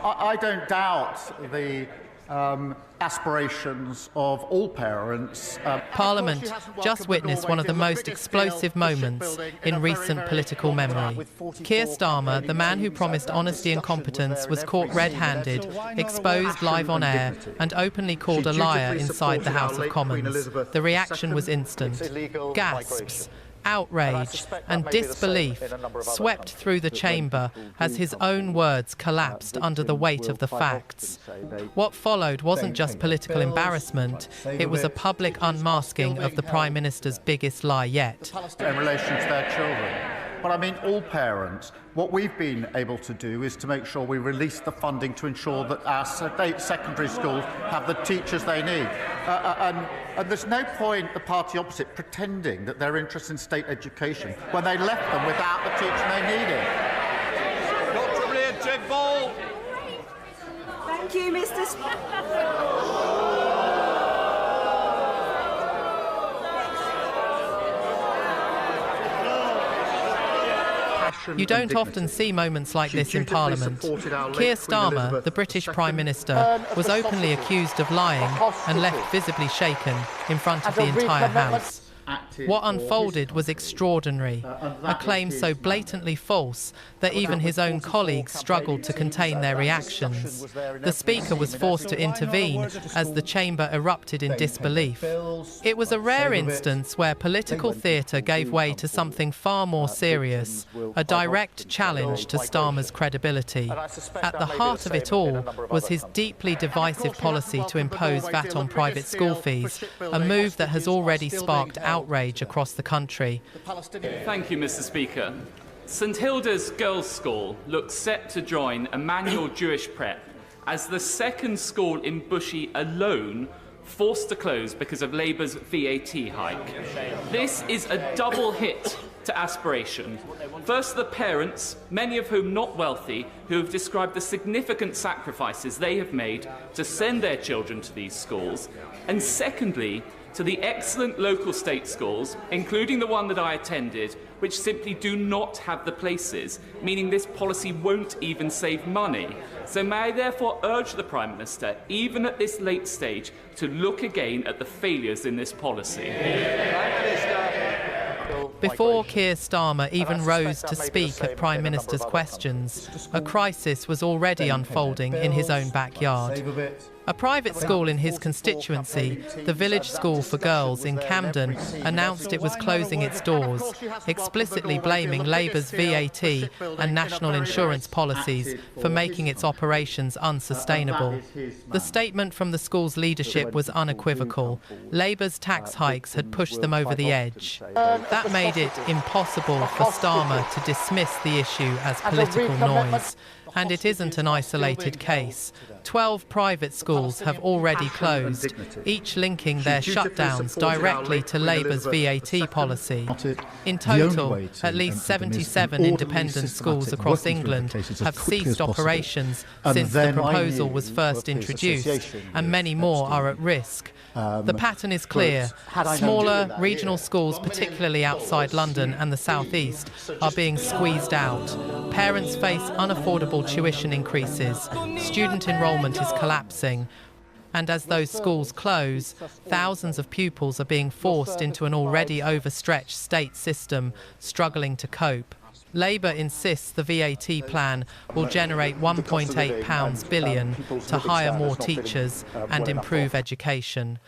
I don't doubt the aspirations of all parents. Parliament just witnessed one of the most explosive moments in recent political memory. Keir Starmer, the man who promised honesty and competence, was caught red-handed, exposed live on air, and openly called a liar inside the House of Commons. The reaction was instant. Gasps, outrage and disbelief swept through the chamber as his own words collapsed under the weight of the facts. What followed wasn't just political embarrassment, it was a public unmasking of the Prime Minister's biggest lie yet. In relation to their children. But I mean all parents. What we've been able to do is to make sure we release the funding to ensure that our state secondary schools have the teachers they need. And there's no point the party opposite pretending that they're interested in state education when they left them without the teaching they needed. Thank you, Mr. Speaker. You don't often see moments like this in Parliament. Keir Starmer, the British Prime Minister, was openly accused of lying and left visibly shaken in front of the entire House. What unfolded was extraordinary, a claim so blatantly false that even his own colleagues struggled to contain their reactions. The Speaker was forced to intervene as the chamber erupted in disbelief. It was a rare instance where political theatre gave way to something far more serious, a direct challenge to Starmer's credibility. At the heart of it all was his deeply divisive policy to impose VAT on private school fees, a move that has already sparked outrage across the country. Thank you, Mr. Speaker. St Hilda's Girls' School looks set to join Emmanuel Jewish Prep as the second school in Bushey alone forced to close because of Labour's VAT hike. This is a double hit to aspiration. First, the parents, many of whom not wealthy, who have described the significant sacrifices they have made to send their children to these schools. And secondly, to the excellent local state schools, including the one that I attended, which simply do not have the places, meaning this policy won't even save money. So may I therefore urge the Prime Minister, even at this late stage, to look again at the failures in this policy. Before Keir Starmer even rose to speak at Prime Minister's questions, a crisis was already unfolding in his own backyard. A private school in his constituency, the Village School for Girls in Camden, announced it was closing its doors, explicitly blaming Labour's VAT and national insurance policies for making its operations unsustainable. The statement from the school's leadership was unequivocal. Labour's tax hikes had pushed them over the edge. That made it impossible for Starmer to dismiss the issue as political noise. And it isn't an isolated case. 12 private schools have already closed, each linking their shutdowns directly to Labour's VAT policy. In total, at least 77 independent schools across England have ceased operations since the proposal was first introduced, and many more are at risk. The pattern is clear. Smaller regional schools, particularly outside London and the South East, are being squeezed out. Parents face unaffordable tuition increases. Student enrolment is collapsing. And as those schools close, thousands of pupils are being forced into an already overstretched state system, struggling to cope. Labour insists the VAT plan will generate £1.8 billion to hire more teachers and improve education.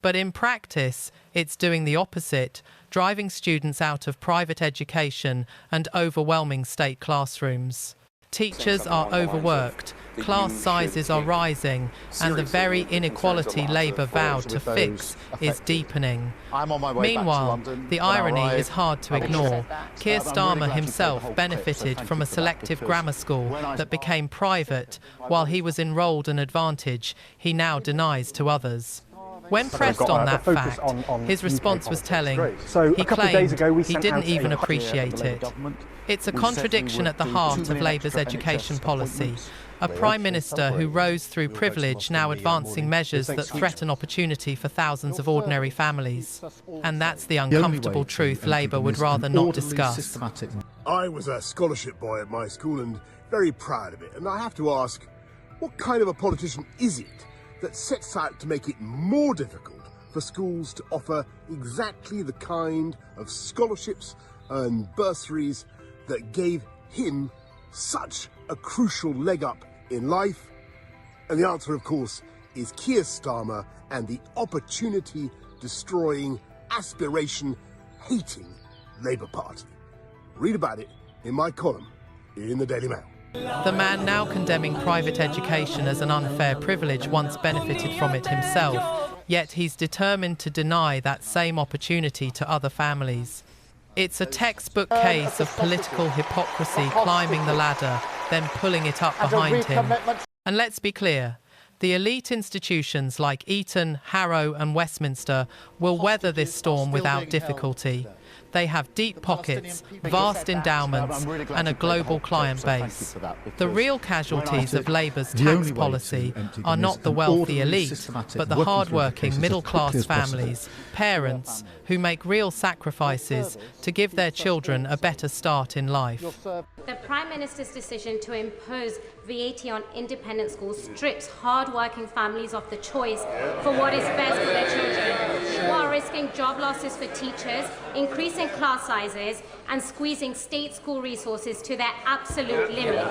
But in practice, it's doing the opposite, driving students out of private education and overwhelming state classrooms. Teachers are overworked, class sizes are rising, and the very inequality Labour vowed to fix is deepening. Meanwhile, the irony is hard to ignore. Keir Starmer himself benefited from a selective grammar school that became private, while he was enrolled an advantage he now denies to others. When pressed on that fact, his response was telling. He claimed he didn't even appreciate it. It's a contradiction at the heart of Labour's education policy. A Prime Minister who rose through privilege now advancing measures that threaten opportunity for thousands of ordinary families. And that's the uncomfortable truth Labour would rather not discuss. I was a scholarship boy at my school and very proud of it. And I have to ask, What kind of a politician is it that sets out to make it more difficult for schools to offer exactly the kind of scholarships and bursaries that gave him such a crucial leg up in life? And the answer, of course, is Keir Starmer and the opportunity-destroying, aspiration-hating Labour Party. Read about it in my column in the Daily Mail. The man now condemning private education as an unfair privilege once benefited from it himself, yet he's determined to deny that same opportunity to other families. It's a textbook case of political hypocrisy, climbing the ladder, then pulling it up behind him. And let's be clear, the elite institutions like Eton, Harrow and Westminster will weather this storm without difficulty. They have deep pockets, vast endowments and a global client base. The real casualties of Labour's tax policy are not the wealthy elite, but the hard-working middle-class families, parents who make real sacrifices to give their children a better start in life. The Prime Minister's decision to impose VAT on independent schools strips hard-working families of the choice for what is best for their children, while risking job losses for teachers, increasing class sizes and squeezing state school resources to their absolute limit.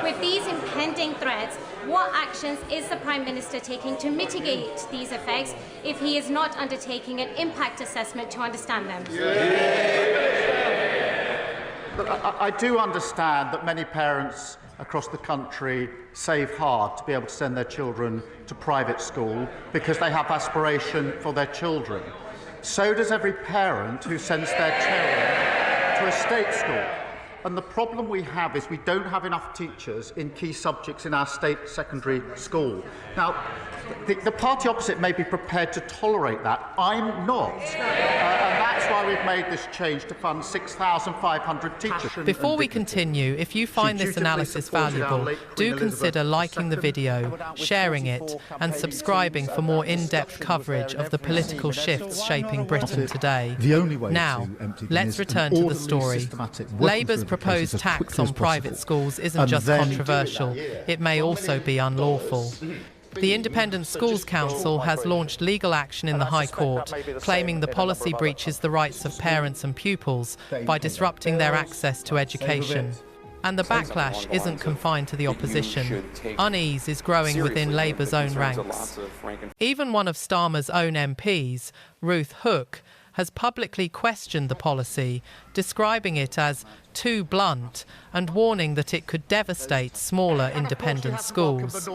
With these impending threats, what actions is the Prime Minister taking to mitigate these effects if he is not undertaking an impact assessment to understand them? Look, I do understand that many parents across the country save hard to be able to send their children to private school because they have aspiration for their children. So does every parent who sends their children to a state school. And the problem we have is we don't have enough teachers in key subjects in our state secondary school. Now, the party opposite may be prepared to tolerate that. I'm not. And that's why we've made this change to fund 6,500 teachers. Before we continue, if you find this analysis valuable, do consider liking the video, sharing it, and subscribing for more in-depth coverage of the political shifts shaping Britain today. Now, let's return to the story. Labour's proposed tax on private schools isn't just controversial, it may also be unlawful. The Independent Schools Council has launched legal action in the High Court, claiming the policy breaches the rights of parents and pupils by disrupting their access to education. And the backlash isn't confined to the opposition. Unease is growing within Labour's own ranks. Even one of Starmer's own MPs, Ruth Hook, has publicly questioned the policy, describing it as too blunt and warning that it could devastate smaller independent schools.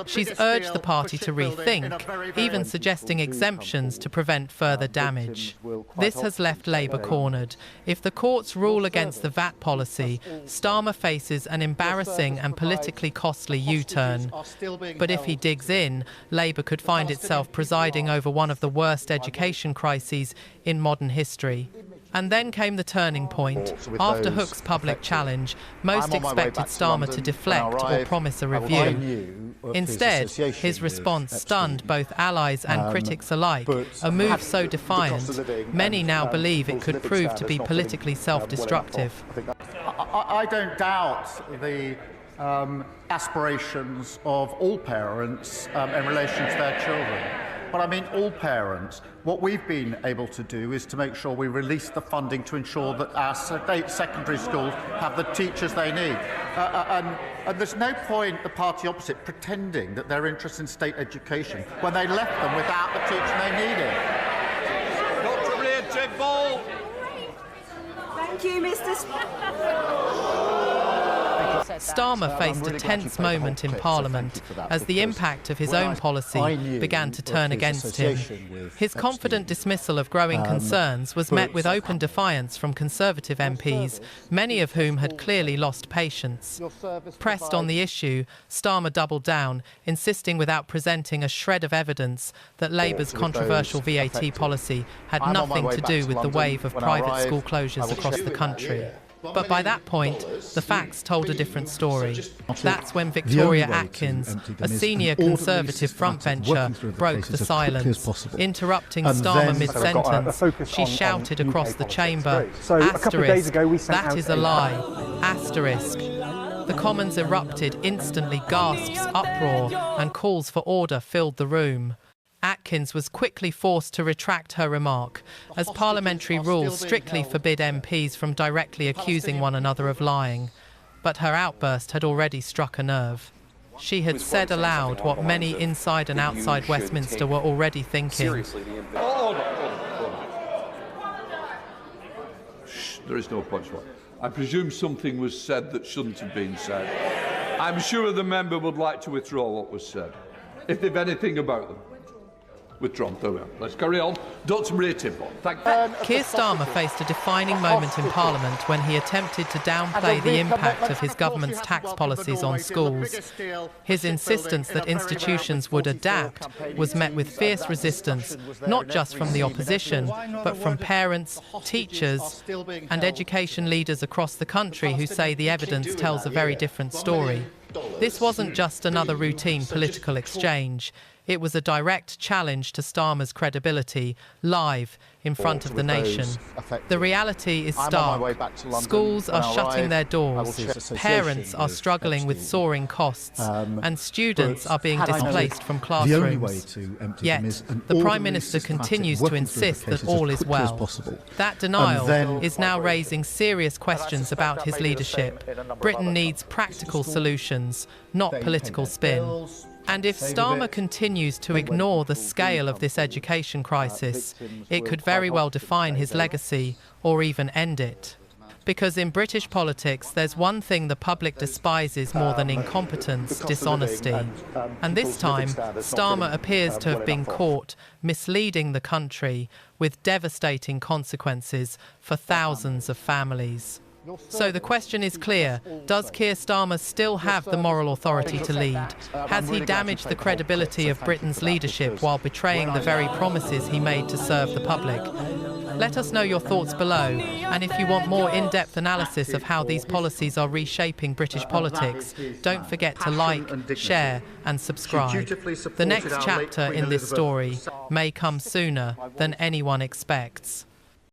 She's urged the party to rethink, even suggesting exemptions to prevent further damage. This has left Labour cornered. If the courts rule against the VAT policy, Starmer faces an embarrassing and politically costly U-turn. But if he digs in, Labour could find itself presiding over one of the worst education crises in modern history. And then came the turning point. After Hook's public challenge, most expected Starmer to deflect or promise a review. Instead, his response stunned both allies and critics alike, a move so defiant, many now believe it could prove to be politically self-destructive. I don't doubt the aspirations of all parents in relation to their children. But I mean all parents. What we've been able to do is to make sure we release the funding to ensure that our state secondary schools have the teachers they need. And there's no point the party opposite pretending that they're interested in state education when they left them without the teaching they needed. Thank you, Mr. Starmer faced a tense moment in Parliament as the impact of his own policy began to turn against him. His confident dismissal of growing concerns was met with open defiance from Conservative MPs, many of whom had clearly lost patience. Pressed on the issue, Starmer doubled down, insisting without presenting a shred of evidence that Labour's controversial VAT policy had nothing to do with the wave of private school closures across the country. But by that point, the facts told a different story. That's when Victoria Atkins, a senior Conservative frontbencher, broke the silence. Interrupting Starmer mid-sentence, she shouted across the chamber, "Asterisk, that is a lie. Asterisk." The Commons erupted instantly. Gasps, uproar and calls for order filled the room. Atkins was quickly forced to retract her remark, as parliamentary rules strictly forbid MPs from directly accusing one another of lying. But her outburst had already struck a nerve. She had said aloud what many inside and outside Westminster were already thinking. Shh, there is no punchline. I presume something was said that shouldn't have been said. I'm sure the member would like to withdraw what was said, if they've anything about them. Withdrawn. There we are. Let's carry on. Dr. Maria Timpon. Thank you. Keir Starmer faced a defining moment in Parliament when he attempted to downplay the impact of his government's tax policies on schools. His insistence that institutions would adapt was met with fierce resistance, not just from the opposition, but from parents, teachers, and education leaders across the country who say the evidence tells a very different story. This wasn't just another routine political exchange. It was a direct challenge to Starmer's credibility, live in front of the nation. The reality is stark. Schools are shutting their doors, parents are struggling with soaring costs, and students are being displaced from classrooms. Yet, the Prime Minister continues to insist that all is well. That denial is now raising serious questions about his leadership. Britain needs practical solutions, not political spin. And if Starmer continues to ignore the scale of this education crisis, it could very well define his legacy or even end it. Because in British politics, there's one thing the public despises more than incompetence: dishonesty. And this time, Starmer appears to have been caught misleading the country, with devastating consequences for thousands of families. So the question is clear: does Keir Starmer still have the moral authority to lead? Has he damaged the credibility of Britain's leadership while betraying the very promises he made to serve the public? Let us know your thoughts below, and if you want more in-depth analysis of how these policies are reshaping British politics, don't forget to like, share and subscribe. The next chapter in this story may come sooner than anyone expects.